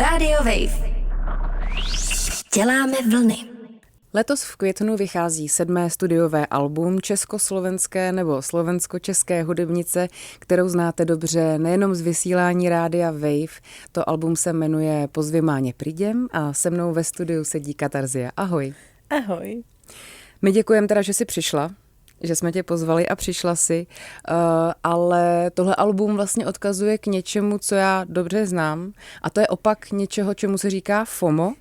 Radio Wave. Děláme vlny. Letos v květnu vychází 7. studiové album československé nebo slovensko-české hudebnice, kterou znáte dobře nejenom z vysílání rádia Wave. To album se jmenuje Pozvi máně prídem a se mnou ve studiu sedí Katarzia. Ahoj. Ahoj. My děkujeme teda, že jsi přišla, že jsme tě pozvali a přišla si, ale tohle album vlastně odkazuje k něčemu, co já dobře znám, a to je opak něčeho, čemu se říká FOMO,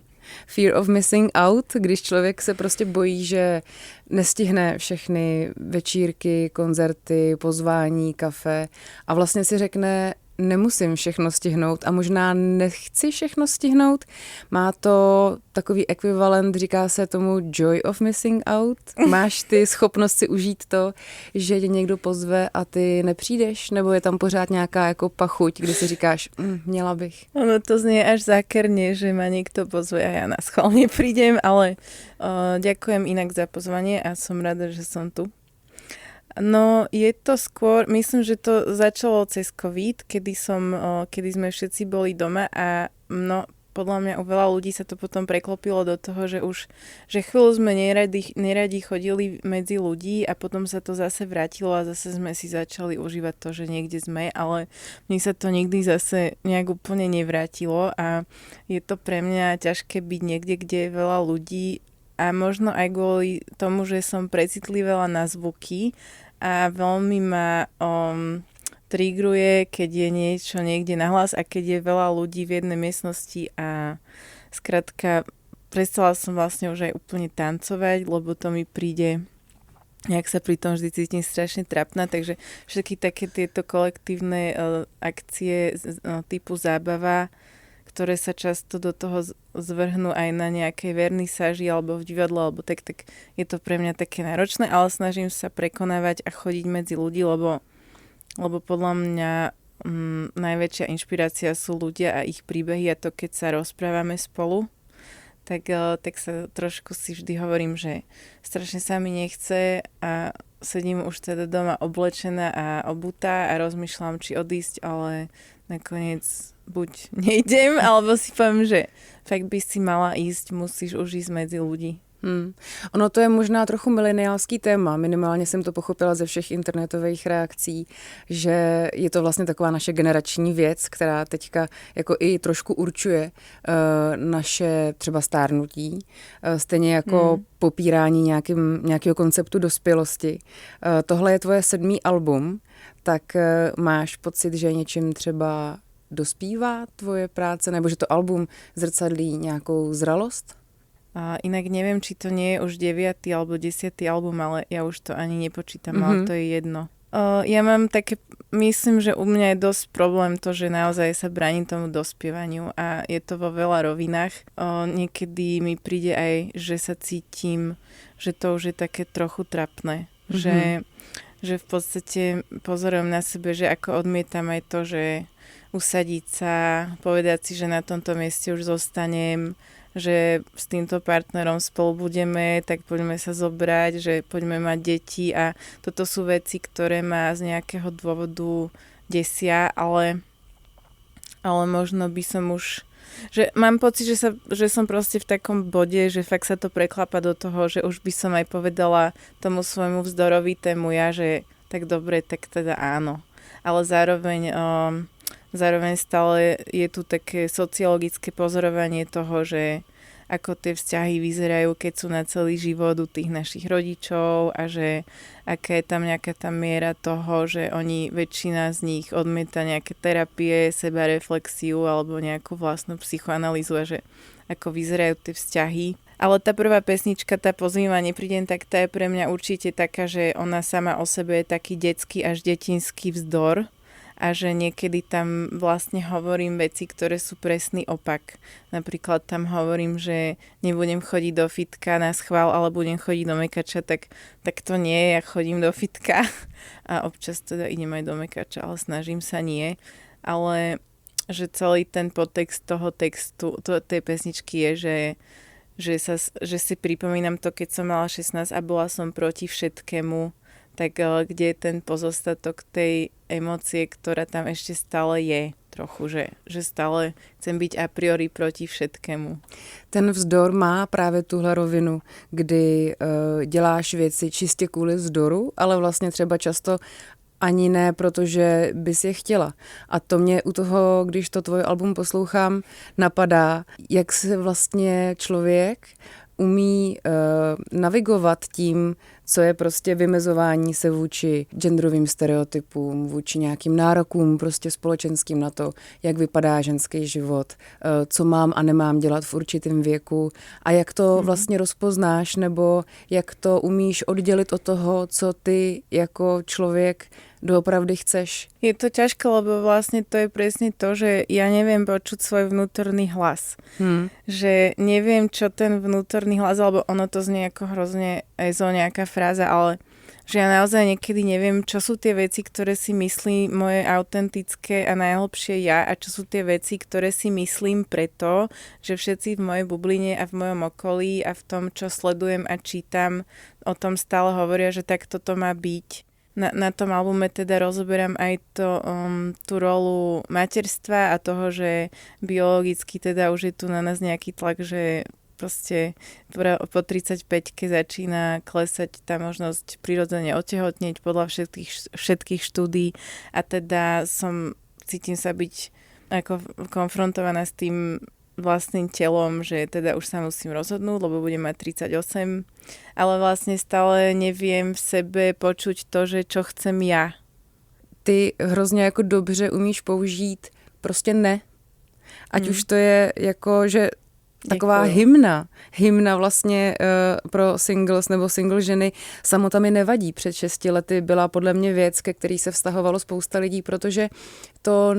Fear of Missing Out, když člověk se prostě bojí, že nestihne všechny večírky, koncerty, pozvání, kafe a vlastně si řekne, nemusím všechno stihnout a možná nechci všechno stihnout. Má to takový ekvivalent, říká se tomu joy of missing out. Máš ty schopnost si užít to, že tě někdo pozve a ty nepřijdeš? Nebo je tam pořád nějaká jako pachuť, kdy si říkáš, měla bych? Ono to znie až zákerne, že ma niekto pozve a ja na schvál neprídem, ale ďakujem inak za pozvanie a som rada, že som tu. No, je to skôr, myslím, že to začalo cez COVID, kedy sme všetci boli doma a podľa mňa u veľa ľudí sa to potom preklopilo do toho, že chvíľu sme neradi chodili medzi ľudí a potom sa to zase vrátilo a zase sme si začali užívať to, že niekde sme, ale mne sa to nikdy zase nejak úplne nevrátilo a je to pre mňa ťažké byť niekde, kde je veľa ľudí a možno aj kvôli tomu, že som precitlivela na zvuky a veľmi ma trigruje, keď je niečo niekde nahlas a keď je veľa ľudí v jednej miestnosti a skrátka prestala som vlastne už aj úplne tancovať, lebo to mi príde, nejak sa pri tom vždy cítim strašne trapná, takže všetky také tieto kolektívne akcie typu zábava, ktoré sa často do toho zvrhnú aj na nejakej vernisáži alebo v divadle, alebo tak je to pre mňa také náročné, ale snažím sa prekonávať a chodiť medzi ľudí, lebo podľa mňa najväčšia inšpirácia sú ľudia a ich príbehy a to, keď sa rozprávame spolu, tak sa trošku si vždy hovorím, že strašne sa mi nechce a sedím už teda doma oblečená a obutá a rozmýšľam, či odísť, ale nakoniec buď nejdem, alebo si poviem, že fakt by si mala ísť, musíš už ísť medzi ľudí. Ono to je možná trochu mileniálský téma, minimálně jsem to pochopila ze všech internetových reakcí, že je to vlastně taková naše generační věc, která teďka jako i trošku určuje naše třeba stárnutí, stejně jako popírání nějakého konceptu dospělosti. Tohle je tvoje 7. album, tak máš pocit, že něčím třeba dospívá tvoje práce, nebo že to album zrcadlí nějakou zralost? Inak neviem, či to nie je už 9. alebo 10. album, ale ja už to ani nepočítam, ale to je jedno. Ja mám také, myslím, že u mňa je dosť problém to, že naozaj sa bránim tomu dospievaniu a je to vo veľa rovinách. Niekedy mi príde aj, že sa cítim, že to už je také trochu trapné. Že v podstate pozorujem na sebe, že ako odmietam aj to, že usadiť sa, povedať si, že na tomto mieste už zostanem, že s týmto partnerom spolu budeme, tak poďme sa zobrať, že poďme mať deti a toto sú veci, ktoré ma z nejakého dôvodu desia, ale možno by som už, že mám pocit, že som proste v takom bode, že fakt sa to preklapa do toho, že už by som aj povedala tomu svojmu vzdorovitému ja, že tak dobre, tak teda áno. Ale zároveň stále je tu také sociologické pozorovanie toho, že ako tie vzťahy vyzerajú, keď sú na celý život u tých našich rodičov a že aká je tam nejaká tá miera toho, že väčšina z nich odmieta nejaké terapie, sebareflexiu alebo nejakú vlastnú psychoanalýzu a že ako vyzerajú tie vzťahy. Ale tá prvá pesnička, tá Pozvi ma neprídem, tak tá je pre mňa určite taká, že ona sama o sebe je taký detský až detinský vzdor a že niekedy tam vlastne hovorím veci, ktoré sú presný opak. Napríklad tam hovorím, že nebudem chodiť do fitka na schvál, ale budem chodiť do mekača, tak to nie, ja chodím do fitka a občas teda idem aj do mekača, ale snažím sa nie. Ale že celý ten podtext toho textu, tej pesničky je, že si pripomínam to, keď som mala 16 a bola som proti všetkému, tak kde je ten pozostatok tej emócie, ktorá tam ešte stále je. trochu, že stále chcem byť a priori proti všetkému. Ten vzdor má právě tuhle rovinu, kdy děláš věci čistě kvůli vzdoru, ale vlastně třeba často ani ne, protože bys je chtěla. A to mě u toho, když to tvoje album poslouchám, napadá, jak se vlastně člověk umí navigovat tím, co je prostě vymezování se vůči genderovým stereotypům, vůči nějakým nárokům prostě společenským na to, jak vypadá ženský život, co mám a nemám dělat v určitém věku a jak to vlastně rozpoznáš nebo jak to umíš oddělit od toho, co ty jako člověk doopravdy chceš. Je to ťažké, lebo vlastne to je presne to, že ja neviem počuť svoj vnútorný hlas. Že neviem, čo ten vnútorný hlas, alebo ono to znie ako hrozne nejaká fráza, ale že ja naozaj niekedy neviem, čo sú tie veci, ktoré si myslí moje autentické a najhlbšie ja a čo sú tie veci, ktoré si myslím preto, že všetci v mojej bubline a v mojom okolí a v tom, čo sledujem a čítam, o tom stále hovoria, že tak toto má byť. Na tom albume teda rozoberám aj tú rolu materstva a toho, že biologicky teda už je tu na nás nejaký tlak, že proste po 35-ke začína klesať tá možnosť prirodzene otehotnieť podľa všetkých štúdií a teda cítim sa byť ako konfrontovaná s tým vlastným telom, že teda už sa musím rozhodnúť, lebo budem mať 38, ale vlastne stále neviem v sebe počuť to, že čo chcem ja. Ty hrozně jako dobře umíš použít prostě ne. Ať už to je jako, že taková hymna vlastně pro singles nebo single ženy samota mi nevadí. Před 6 lety byla podle mě věc, ke který se vztahovalo spousta lidí, protože to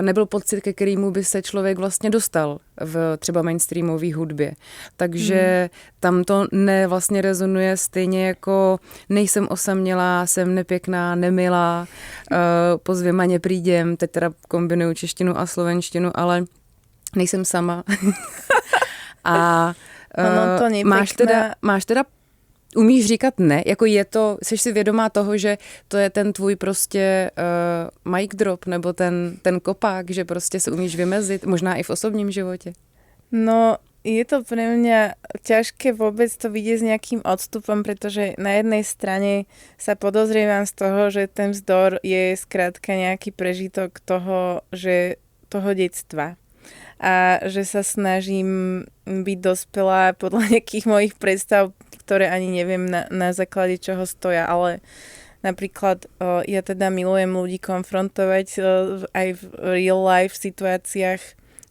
nebyl pocit, ke kterému by se člověk vlastně dostal v třeba mainstreamové hudbě. Takže tam to vlastně rezonuje stejně jako nejsem osamělá, jsem nepěkná, nemilá, pozvě ma neprídem, teď teda kombinuju češtinu a slovenštinu, ale nejsem sama. A to máš teda umíš říkat ne? Jako jsi si vědomá toho, že to je ten tvůj prostě mic drop, nebo ten kopák, že prostě se umíš vymezit, možná i v osobním životě? No, je to pre mňa ťažké vôbec to vidieť s nejakým odstupom, pretože na jednej strane sa podozrievam z toho, že ten vzdor je skrátka nejaký prežitok toho detstva. A že sa snažím byť dospelá podľa nejakých mojich predstav, ktoré ani neviem na základe čoho stoja, ale napríklad ja teda milujem ľudí konfrontovať aj v real life situáciách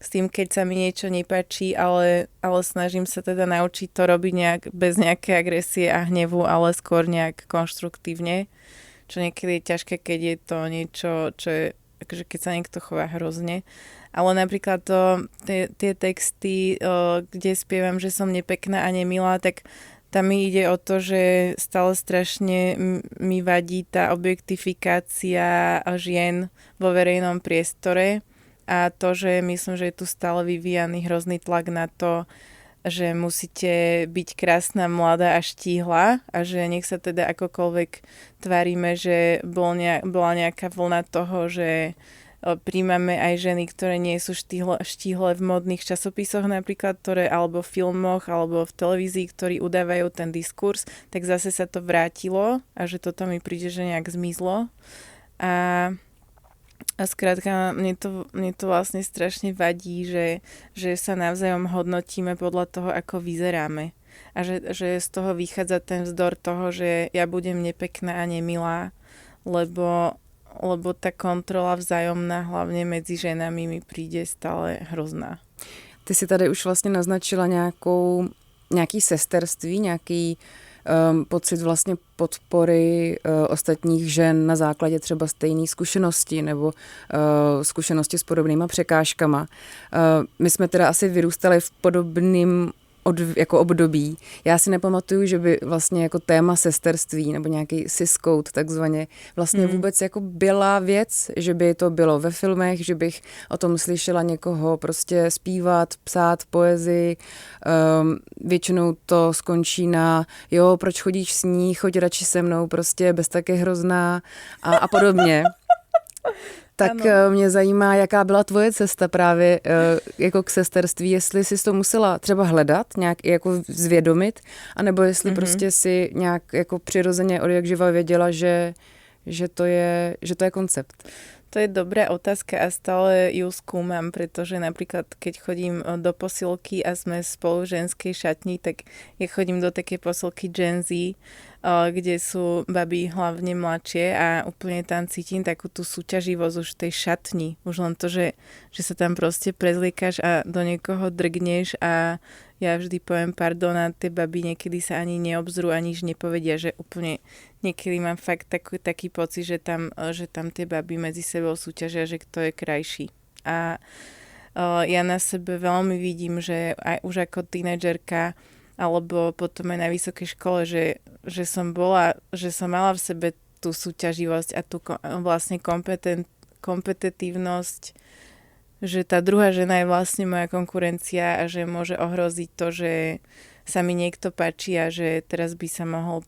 s tým, keď sa mi niečo nepáči, ale snažím sa teda naučiť to robiť bez nejakej agresie a hnevu, ale skôr nejak konštruktívne, čo niekedy je ťažké, keď je to niečo, čo je, akože keď sa niekto chová hrozne. Ale napríklad tie texty, kde spievam, že som nepekná a nemilá, tak tam mi ide o to, že stále strašne mi vadí tá objektifikácia žien vo verejnom priestore a to, že myslím, že je tu stále vyvíjaný hrozný tlak na to, že musíte byť krásna, mladá a štíhla a že nech sa teda akokoľvek tvárime, že bola nejaká vlna toho, že príjmame aj ženy, ktoré nie sú štíhle v modných časopisoch napríklad, alebo v filmoch, alebo v televízii, ktorí udávajú ten diskurs, tak zase sa to vrátilo a že toto mi príde, že nejak zmizlo. A skrátka, mne to vlastne strašne vadí, že sa navzájom hodnotíme podľa toho, ako vyzeráme. A že z toho vychádza ten vzdor toho, že ja budem nepekná a nemilá, lebo tá kontrola vzájomná, hlavne medzi ženami, mi príde stále hrozná. Ty si tady už vlastně naznačila nějaký sesterství, nějaký pocit vlastně podpory ostatních žen na základě třeba stejné zkušenosti nebo zkušenosti s podobnýma překážkama. My jsme teda asi vyrůstali v podobným jako období. Já si nepamatuju, že by vlastně jako téma sesterství nebo nějaký cis code takzvaně vlastně vůbec jako byla věc, že by to bylo ve filmech, že bych o tom slyšela někoho prostě zpívat, psát poezii. Většinou to skončí na jo, proč chodíš s ní, choď radši se mnou, prostě bez také hrozná a podobně. Tak mě zajímá, jaká byla tvoje cesta právě jako k sesterství, jestli jsi to musela třeba hledat, nějak jako zvědomit, anebo jestli prostě si nějak jako přirozeně od jak živa věděla, že to je koncept. To je dobrá otázka a stále ju skúmam, pretože napríklad keď chodím do posilky a sme spolu v ženskej šatni, tak ja chodím do takej posilky Gen Z, kde sú baby hlavne mladšie a úplne tam cítim takú tú súťaživosť už v tej šatni. Už len to, že sa tam proste prezliekáš a do niekoho drgneš a ja vždy poviem pardon a tie baby niekedy sa ani neobzrú, ani nič nepovedia, že úplne niekedy mám fakt taký pocit, že tam tie baby medzi sebou súťažia, že kto je krajší. A ja na sebe veľmi vidím, že aj už ako tínedžerka alebo potom aj na vysokej škole, že som mala v sebe tú súťaživosť a tú vlastne kompetitívnosť, že tá druhá žena je vlastne moja konkurencia a že môže ohroziť to, že sa mi niekto páči a že teraz by sa mohla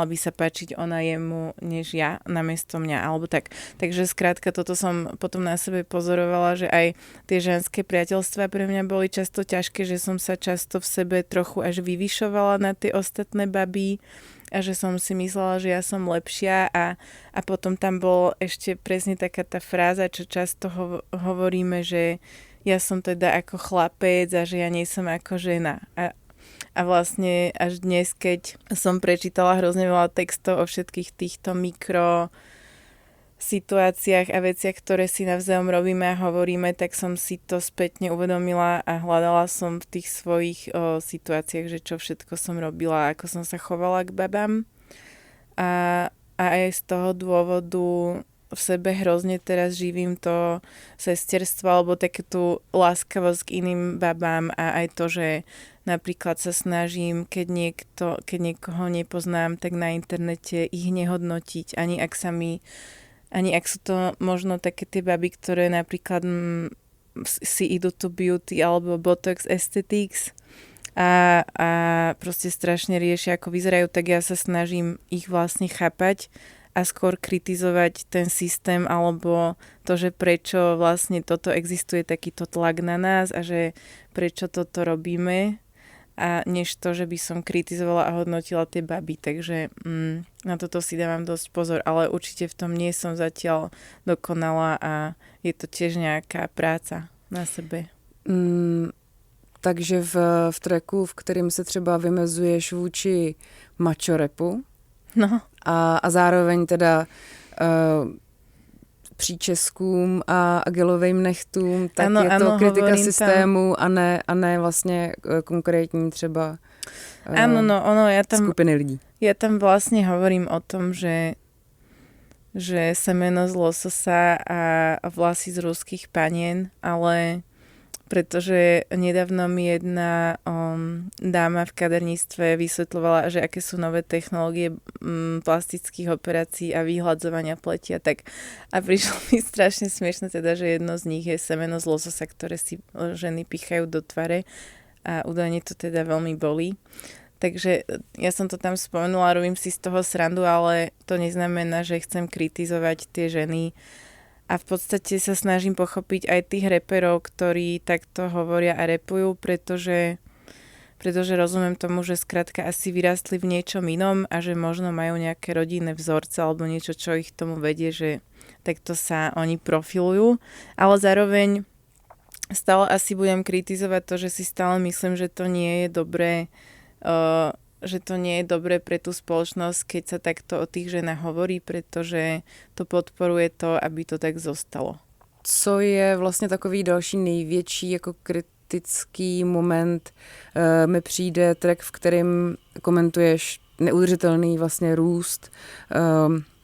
by sa páčiť ona jemu, než ja, namiesto mňa, alebo tak. Takže skrátka toto som potom na sebe pozorovala, že aj tie ženské priateľstvá pre mňa boli často ťažké, že som sa často v sebe trochu až vyvyšovala na tie ostatné baby a že som si myslela, že ja som lepšia a potom tam bol ešte presne taká tá fráza, čo často hovoríme, že ja som teda ako chlapec a že ja nie som ako žena. A vlastne až dnes, keď som prečítala hrozne veľa textov o všetkých týchto mikro situáciách a veciach, ktoré si navzájom robíme a hovoríme, tak som si to spätne uvedomila a hľadala som v tých svojich situáciách, že čo všetko som robila, ako som sa chovala k babám. A aj z toho dôvodu v sebe hrozne teraz živím to sesterstvo alebo také tú láskavosť k iným babám a aj to, že napríklad sa snažím, keď niekoho nepoznám, tak na internete ich nehodnotiť, ani ak sú to možno také tie baby, ktoré napríklad si idú to beauty alebo botox aesthetics a proste strašne riešia, ako vyzerajú, tak ja sa snažím ich vlastne chápať a skôr kritizovať ten systém alebo to, že prečo vlastne toto existuje, takýto tlak na nás a že prečo toto robíme a než to, že by som kritizovala a hodnotila tie baby. Takže na toto si dávam dosť pozor, ale určite v tom nie som zatiaľ dokonalá a je to tiež nejaká práca na sebe. Takže v tracku, v kterým se třeba vymezuješ vůči macho rapu, no. A zároveň teda příčeskům a gelovým nechtům, tak ano, je to kritika systému a ne vlastně konkrétní třeba skupiny lidí. Ja tam vlastne hovorím o tom, že semeno z lososa a vlasy z ruských panien, ale pretože nedávno mi jedna dáma v kaderníctve vysvetľovala, že aké sú nové technológie plastických operácií a vyhľadzovania pletia. A prišlo mi strašne smiešne teda, že jedno z nich je semeno z lososa, ktoré si ženy pichajú do tvare a údajne to teda veľmi bolí. Takže ja som to tam spomenula, robím si z toho srandu, ale to neznamená, že chcem kritizovať tie ženy. A v podstate sa snažím pochopiť aj tých reperov, ktorí takto hovoria a repujú, pretože rozumiem tomu, že skrátka asi vyrástli v niečom inom a že možno majú nejaké rodinné vzorce alebo niečo, čo ich tomu vedie, že takto sa oni profilujú. Ale zároveň stále asi budem kritizovať to, že si stále myslím, že to nie je dobré pre tú spoločnosť, keď sa takto o tých ženách hovorí, pretože to podporuje to, aby to tak zostalo. Co je vlastně takový další největší jako kritický moment? Mi přijde track, v kterém komentuješ neudržitelný vlastně růst,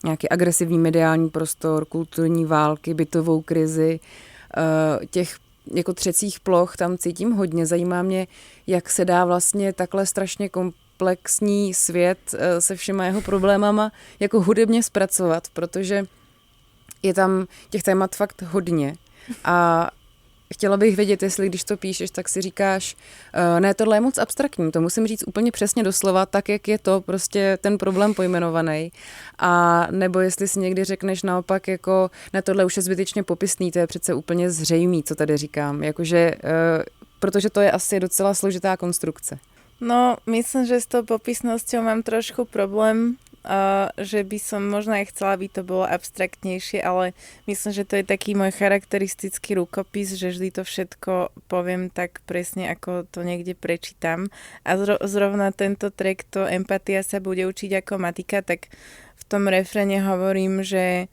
nějaký agresivní mediální prostor, kulturní války, bytovou krizi, těch jako třecích ploch tam cítím hodně. Zajímá mě, jak se dá vlastně takhle strašně komplexní svět se všema jeho problémama jako hudebně zpracovat, protože je tam těch témat fakt hodně. A chtěla bych vědět, jestli když to píšeš, tak si říkáš, ne, tohle je moc abstraktní, to musím říct úplně přesně doslova, tak, jak je to prostě ten problém pojmenovaný. A nebo jestli si někdy řekneš naopak, jako, ne, tohle už je zbytečně popisný, to je přece úplně zřejmý, co tady říkám. Jakože, protože to je asi docela složitá konstrukce. No, myslím, že s tou popisnosťou mám trošku problém, že by som možno aj chcela, aby to bolo abstraktnejšie, ale myslím, že to je taký môj charakteristický rukopis, že vždy to všetko poviem tak presne, ako to niekde prečítam. A zrovna tento track, to empatia sa bude učiť ako matika, tak v tom refréne hovorím, že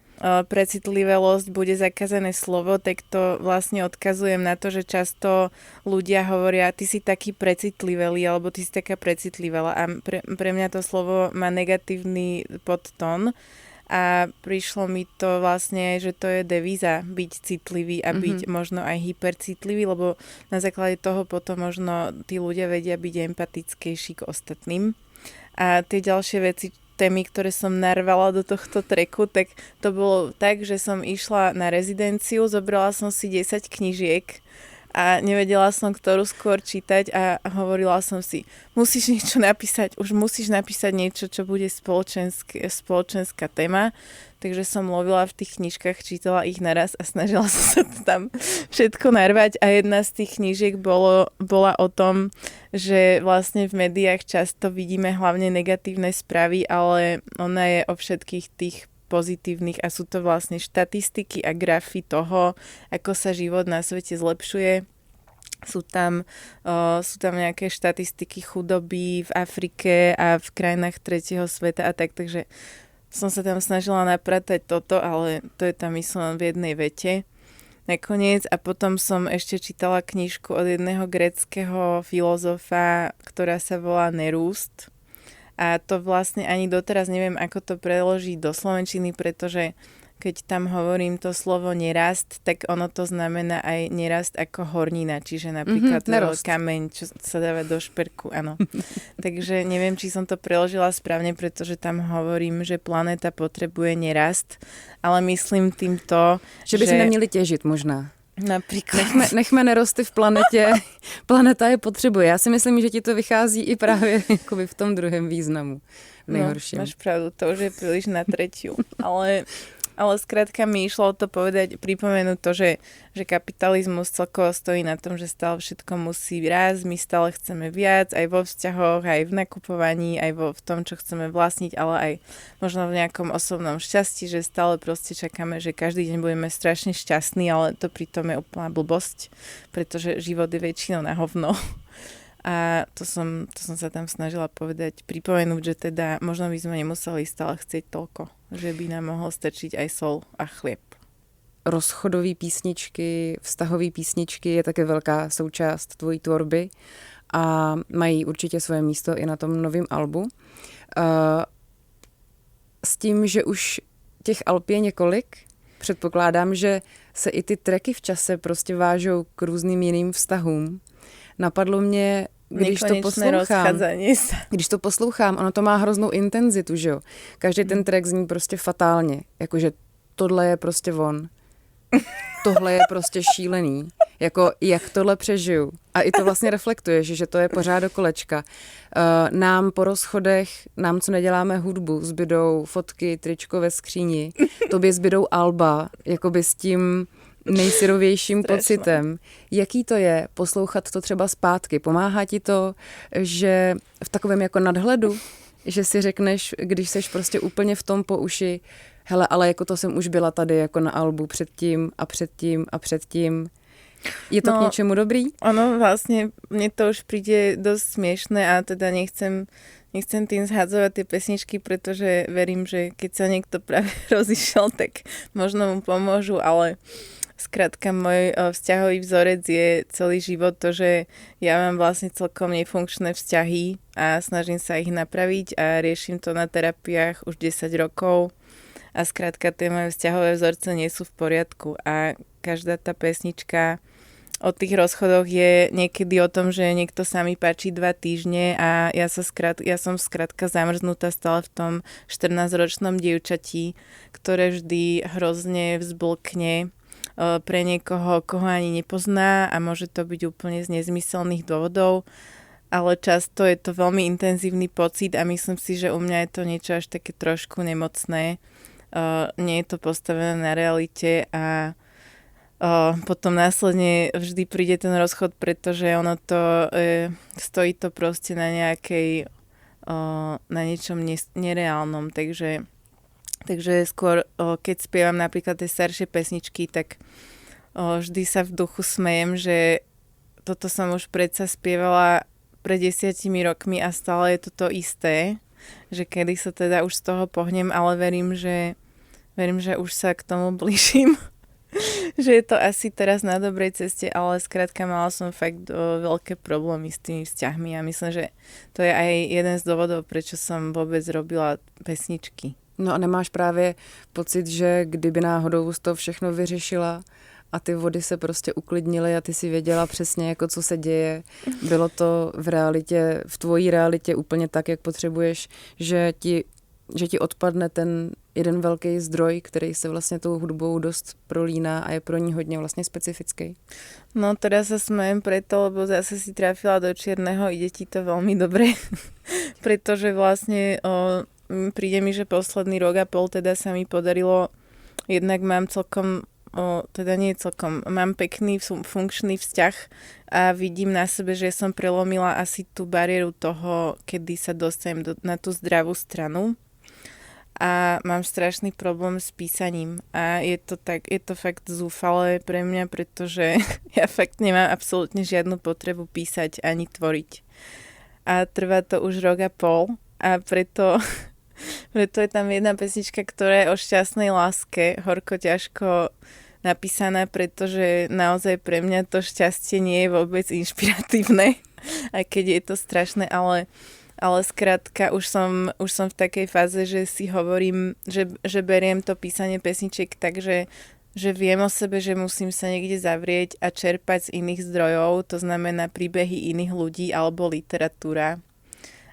precitlivosť bude zakázané slovo, tak to vlastne odkazujem na to, že často ľudia hovoria, ty si taký precitlivelý, alebo ty si taká precitlivela. A pre mňa to slovo má negatívny podtón a prišlo mi to vlastne, že to je devíza byť citlivý a byť možno aj hypercitlivý, lebo na základe toho potom možno tí ľudia vedia byť empatickejší k ostatným. A tie ďalšie veci, témy, ktoré som narvala do tohto treku, tak to bolo tak, že som išla na rezidenciu, zobrala som si 10 knížiek a nevedela som, ktorú skôr čítať a hovorila som si, musíš niečo napísať, už musíš napísať niečo, čo bude spoločenská téma. Takže som lovila v tých knižkách, čítala ich naraz a snažila som sa to tam všetko narvať a jedna z tých knížiek bola o tom, že vlastne v médiách často vidíme hlavne negatívne správy, ale ona je o všetkých tých pozitívnych a sú to vlastne štatistiky a grafy toho, ako sa život na svete zlepšuje. Sú tam nejaké štatistiky chudoby v Afrike a v krajinách tretieho sveta a tak, takže som sa tam snažila napratať toto, ale to je tam myslím v jednej vete nakoniec. A potom som ešte čítala knižku od jedného gréckeho filozofa, ktorá sa volá Nerúst. A to vlastne ani doteraz neviem, ako to preložiť do slovenčiny, pretože keď tam hovorím to slovo nerast, tak ono to znamená aj nerast ako hornina, čiže napríklad kameň, čo sa dáva do šperku, áno. Takže neviem, či som to preložila správne, pretože tam hovorím, že planéta potrebuje nerast, ale myslím týmto, že by si neměli těžit možná. Například. Nechme nerosty v planetě. Planeta je potřebuje. Já si myslím, že ti to vychází i právě v tom druhém významu. Nejhorším. No, máš pravdu, to už je príliš na tretiu. Ale skrátka mi išlo o to povedať, pripomenúť to, že kapitalizmus celkovo stojí na tom, že stále všetko musí rásť, my stále chceme viac, aj vo vzťahoch, aj v nakupovaní, aj v tom, čo chceme vlastniť, ale aj možno v nejakom osobnom šťastí, že stále proste čakáme, že každý deň budeme strašne šťastní, ale to pritom je úplná blbosť, pretože život je väčšinou na hovno. A to som sa tam snažila povedať, pripomenúť, že teda možno by sme nemuseli stále chcieť toľko, že by nám mohlo stačiť aj sol a chlieb. Rozchodové písničky, vztahové písničky je také velká součást tvojí tvorby a mají určitě svoje místo i na tom novém albu. S tím, že už těch alb je několik, předpokládám, že se i ty tracky v čase prostě vážou k různým jiným vztahům. Napadlo mě, když to poslouchám, ono to má hroznou intenzitu, že jo. Každý ten track zní prostě fatálně, jakože tohle je prostě on. Tohle je prostě šílený. Jako, jak tohle přežiju. A i to vlastně reflektuje, že to je pořád do kolečka. Nám po rozchodech, nám, co neděláme hudbu, zbydou fotky, tričko ve skříni. Tobě zbydou alba, jakoby s tím nejsyrovějším pocitem. Jaký to je poslouchat to třeba zpátky? Pomáhá ti to, že v takovém jako nadhledu, že si řekneš, když seš prostě úplně v tom po uši, hele, ale jako to jsem už byla tady jako na albu předtím a předtím a předtím. Je to k něčemu dobrý? Ono vlastne, mne to už príde dosť smiešné a teda nechcem tým zhadzovať tie pesničky, pretože verím, že keď sa niekto práve rozišiel, tak možno mu pomôžu, ale skrátka môj vzťahový vzorec je celý život to, že ja mám vlastne celkom nefunkčné vzťahy a snažím sa ich napraviť a riešim to na terapiách už 10 rokov a skrátka tie moje vzťahové vzorce nie sú v poriadku a každá tá pesnička o tých rozchodoch je niekedy o tom, že niekto sa mi páči 2 týždne a ja som skrátka zamrznutá stále v tom 14-ročnom dievčati, ktoré vždy hrozne vzblkne pre niekoho, koho ani nepozná a môže to byť úplne z nezmyselných dôvodov, ale často je to veľmi intenzívny pocit a myslím si, že u mňa je to niečo až také trošku nemocné. Nie je to postavené na realite a potom následne vždy príde ten rozchod, pretože ono to stojí to proste na nejakej na niečom nereálnom, takže skôr keď spievam napríklad tie staršie pesničky, tak vždy sa v duchu smejem, že toto som už predsa spievala pred 10 rokmi a stále je to isté, že kedy sa teda už z toho pohnem, ale verím, že už sa k tomu blížim. Že je to asi teraz na dobrej ceste, ale skrátka mala som fakt veľké problémy s tými vzťahmi a myslím, že to je aj jeden z dôvodov, prečo som vôbec robila pesničky. No a nemáš právě pocit, že kdyby náhodou z toho všechno vyřešila a ty vody se prostě uklidnily a ty si věděla přesně, jako co se děje, bylo to v realitě, v tvojí realitě úplně tak, jak potřebuješ, že ti odpadne ten jeden velký zdroj, který se vlastně tou hudbou dost prolíná a je pro ní hodně vlastně specifický. No teraz sa smejem preto, lebo zase si trafila do čierneho, ide ti to veľmi dobre, pretože vlastne príde mi, že posledný rok a pol teda sa mi podarilo, jednak mám celkom, mám pekný funkčný vzťah a vidím na sebe, že som prelomila asi tú bariéru toho, kedy sa dostanem na tú zdravú stranu. A mám strašný problém s písaním a je to fakt zúfalé pre mňa, pretože ja fakt nemám absolútne žiadnu potrebu písať ani tvoriť. A trvá to už rok a pol a preto je tam jedna pesnička, ktorá je o šťastnej láske, horko ťažko napísaná, pretože naozaj pre mňa to šťastie nie je vôbec inšpiratívne, aj keď je to strašné, ale skrátka už som v takej fáze, že si hovorím, že beriem to písanie pesničiek tak, že viem o sebe, že musím sa niekde zavrieť a čerpať z iných zdrojov, to znamená príbehy iných ľudí alebo literatúra.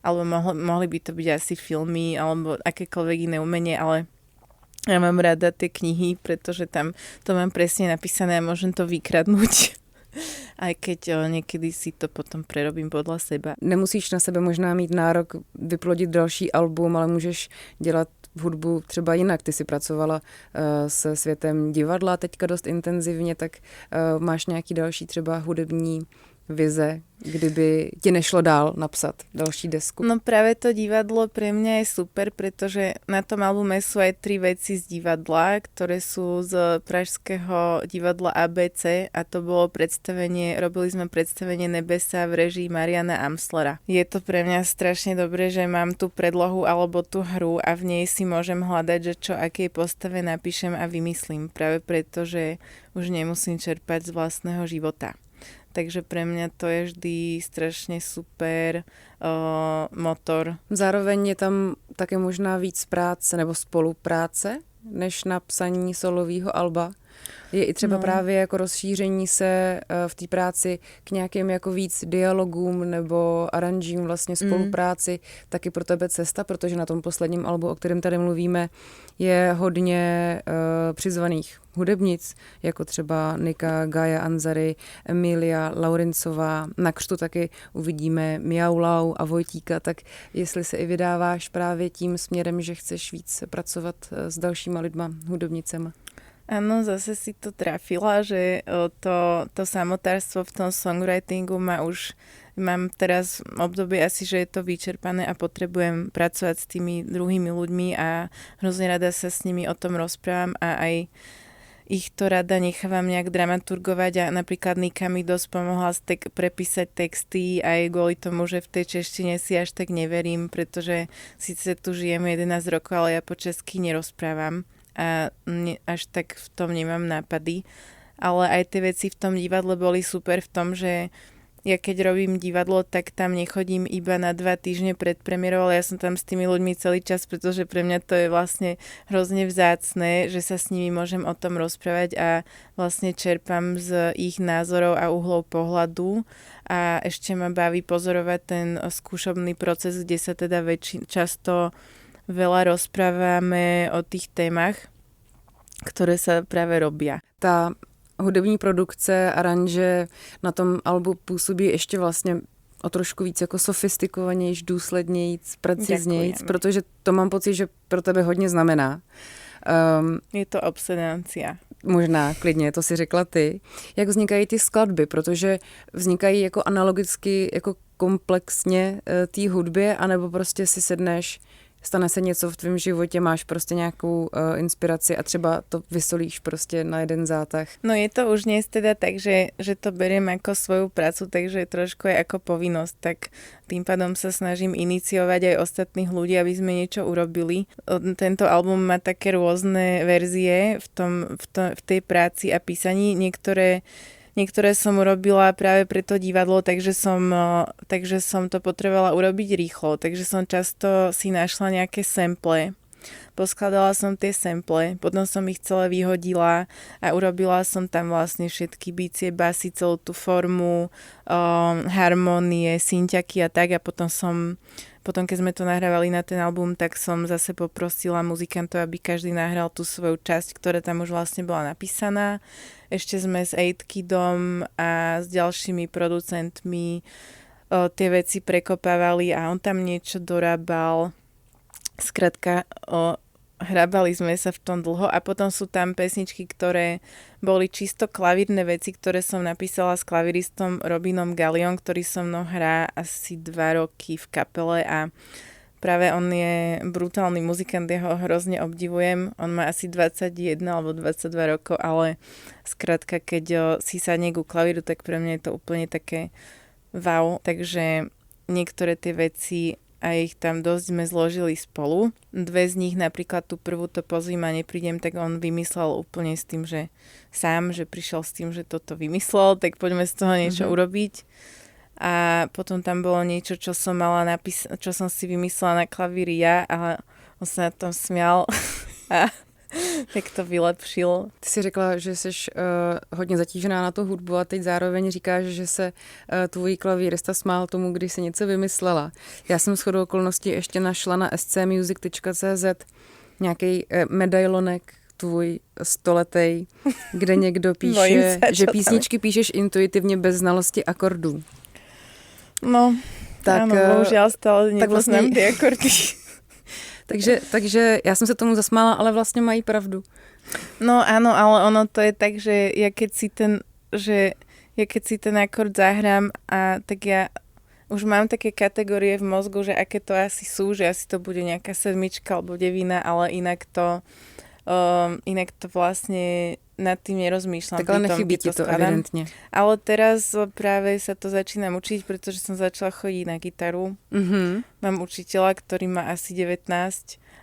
Alebo mohli by to byť asi filmy alebo akékoľvek iné umenie, ale ja mám rada tie knihy, pretože tam to mám presne napísané a môžem to vykradnúť. Aj keď někdy si to potom prerobím podle seba. Nemusíš na sebe možná mít nárok vyplodit další album, ale můžeš dělat hudbu třeba jinak. Ty si pracovala se světem divadla teďka dost intenzivně, tak máš nějaký další třeba hudební vize, kdyby ti nešlo dál napsat další desku? No práve to divadlo pre mňa je super, pretože na tom albume sú aj 3 veci z divadla, ktoré sú z pražského divadla ABC a to bolo robili sme predstavenie Nebesa v režii Mariana Amslera. Je to pre mňa strašne dobré, že mám tú predlohu alebo tú hru a v nej si môžem hľadať, že čo akej postave napíšem a vymyslím, práve preto, že už nemusím čerpať z vlastného života. Takže pre mňa to je vždy strašne super motor. Zároveň je tam také možná víc práce nebo spolupráce, než na psaní solového alba. Je i třeba právě jako rozšíření se v té práci k nějakým jako víc dialogům nebo aranžím, vlastně spolupráci, taky pro tebe cesta, protože na tom posledním albu, o kterém tady mluvíme, je hodně přizvaných hudebnic, jako třeba Nika, Gaja Anzary, Emilia Laurincová, na křtu taky uvidíme Miaulau a Vojtíka, tak jestli se i vydáváš právě tím směrem, že chceš víc pracovat s dalšíma lidma, hudobnicema. Áno, zase si to trafila, že to samotárstvo v tom songwritingu mám teraz obdobie asi, že je to vyčerpané a potrebujem pracovať s tými druhými ľuďmi a hrozne rada sa s nimi o tom rozprávam a aj ich to rada nechávam nejak dramaturgovať a napríklad Nika mi dosť pomohla prepísať texty aj kvôli tomu, že v tej češtine si až tak neverím, pretože síce tu žijeme 11 rokov, ale ja po česky nerozprávam a až tak v tom nemám nápady, ale aj tie veci v tom divadle boli super v tom, že ja keď robím divadlo, tak tam nechodím iba na 2 týždne pred premiérou, ale ja som tam s tými ľuďmi celý čas, pretože pre mňa to je vlastne hrozne vzácne, že sa s nimi môžem o tom rozprávať a vlastne čerpám z ich názorov a uhlov pohľadu a ešte ma baví pozorovať ten skúšobný proces, kde sa teda často veľa rozprávame o tých témach, ktoré sa práve robia. Ta hudební produkce, aranže na tom albu působí ještě vlastně o trošku víc jako sofistikovanější, důslednějc, preciznějc, protože to mám pocit, že pro tebe hodně znamená. Je to obsedancia. Možná, klidně, to si řekla ty. Jak vznikají ty skladby, protože vznikají jako analogicky, jako komplexně té hudbě, anebo prostě si sedneš, stane se něco v tvém životě, máš prostě nějakou inspiraci a třeba to vysolíš prostě na jeden zátah. No je to už dnes teda tak, že to beriem ako svoju prácu, takže trošku je ako povinnosť, tak tým pádom sa snažím iniciovať aj ostatných ľudí, aby sme niečo urobili. Tento album má také rôzne verzie v tej práci a písaní. Niektoré som urobila práve pre to divadlo, takže som to potrebovala urobiť rýchlo. Takže som často si našla nejaké sample. Poskladala som tie sample, potom som ich celé vyhodila a urobila som tam vlastne všetky bicie, basy, celú tú formu, harmonie, synťaky a tak. A potom keď sme to nahrávali na ten album, tak som zase poprosila muzikantov, aby každý nahral tú svoju časť, ktorá tam už vlastne bola napísaná. Ešte sme s 8Kidom a s ďalšími producentmi tie veci prekopávali a on tam niečo dorábal. Skrátka, hrabali sme sa v tom dlho a potom sú tam pesničky, ktoré boli čisto klavírne veci, ktoré som napísala s klaviristom Robinom Galliom, ktorý so mnou hrá asi 2 roky v kapele a práve on je brutálny muzikant, ja ho hrozne obdivujem. On má asi 21 alebo 22 rokov, ale skrátka, keď si sadne ku klavíru, tak pre mňa je to úplne také wow. Takže niektoré tie veci a ich tam dosť sme zložili spolu. 2 z nich, napríklad tú prvú To pozvím a neprídem, tak on vymyslel úplne s tým, že sám, že prišiel s tým, že toto vymyslel, tak poďme z toho niečo urobiť. A potom tam bolo niečo, čo som mala čo som si vymyslela na klavíri ja, ale on sa na tom smial a tak to vylepšil. Ty si řekla, že jsi hodně zatížená na tu hudbu a teď zároveň říkáš, že se tvůj klavírista smál tomu, když si něco vymyslela. Já jsem shodou okolností ještě našla na scmusic.cz nějaký medailonek tvůj stoletej, kde někdo píše, že písničky píšeš intuitivně bez znalosti akordů. No, tak, áno, bohužiaľ stále nepoznám tie akordy. Takže já jsem se tomu zasmála, ale vlastně mají pravdu. No áno, ale ono to je tak, že ja keď si ten akord zahrám a tak ja už mám také kategórie v mozgu, že aké to asi sú, že asi to bude nejaká 7 alebo 9, ale inak to vlastne nad tým nerozmýšľam. Tak ale nechybí ti to evidentne. Ale teraz práve sa to začínam učiť, pretože som začala chodiť na gitaru. Mm-hmm. Mám učiteľa, ktorý má asi 19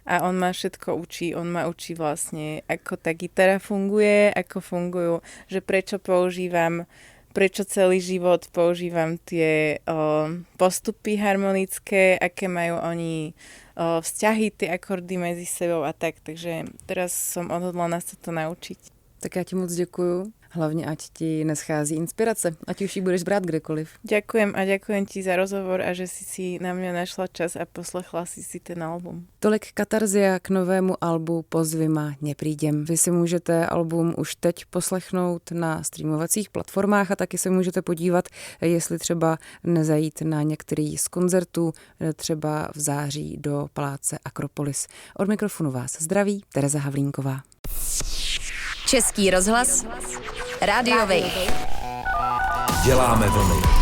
a on ma všetko učí. On ma učí vlastne, ako tá gitara funguje, ako fungujú, že prečo celý život používam tie postupy harmonické, aké majú oni vzťahy, tie akordy medzi sebou a tak. Takže teraz som odhodlaná sa to naučiť. Tak já ti moc děkuju. Hlavně ať ti neschází inspirace, ať už ji budeš brát kdekoliv. Ďakujem a ďakujem ti za rozhovor a že si na mňa našla čas a poslechla si ten album. Tolik katarzia k novému albu Pozvima neprídem. Vy si můžete album už teď poslechnout na streamovacích platformách a taky se můžete podívat, jestli třeba nezajít na některý z koncertů, třeba v září do paláce Akropolis. Od mikrofonu vás zdraví Tereza Havlínková. Český rozhlas, Rádio Wave. Děláme vlny.